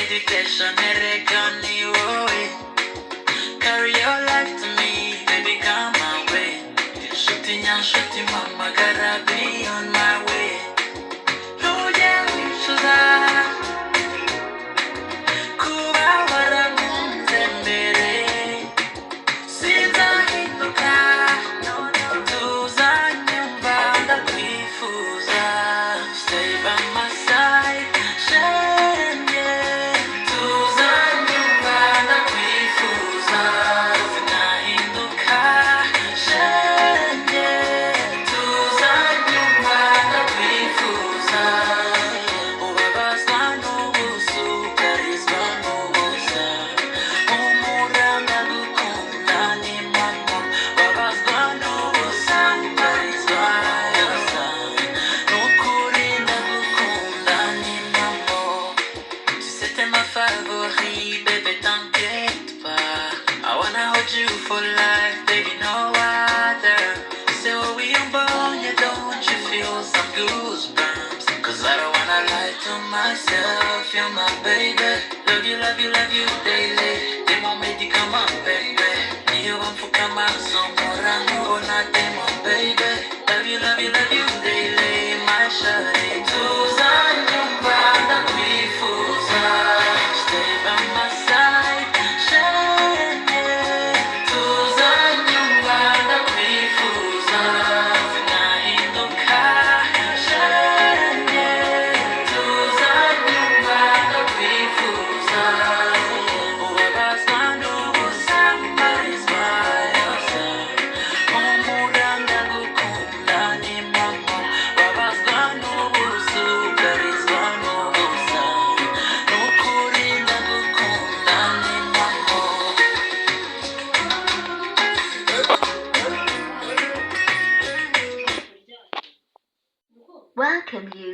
dedication, erekani wowe. Carry your life to me, baby, come my way. Shooting and shooting, mama, gotta be on my way. Nujya wicuza kuba warankunze mbere, sinzahinduka, tuzanyumva ndakwifuza. Stay by my side, shenge, tuzanyumva ndakwifuza. Sinahinduka, shenge, tuzanyumva ndakwifuza. Ubabazwa n'ubusa, ukarizwa n'ubusa, humura ndagukunda ni mama. Ubabazwa n'ubusa, ukarizwa yosa, n'ukuri ndagukunda ni mama. Tu sais t'es ma favori, bébé t'inquiète pas. I wanna hold you for life, baby, no other. Say what we unborn, don't you feel some goosebumps? Cause I don't wanna lie to myself, you're my baby. Love you, love you, love you daily. T'es mon médicament, baby. Niyo bamfukama somora nkubona t'es mon baby. Love you, love you, love you daily, my shawty. Tuzanyumva ndakwifuza. Stay by my side, shenge, tuzanyumva ndakwifuza. Sinahinduka, shenge, tuzanyumva ndakwifuza. Ubabazwa n'ubusa, ukarizwa yosa, humura ndagukunda ni mama. Ubabazwa n'ubusa, ukarizwa n'ubusa, n'ukuri ndagukunda ni mama. Welcome you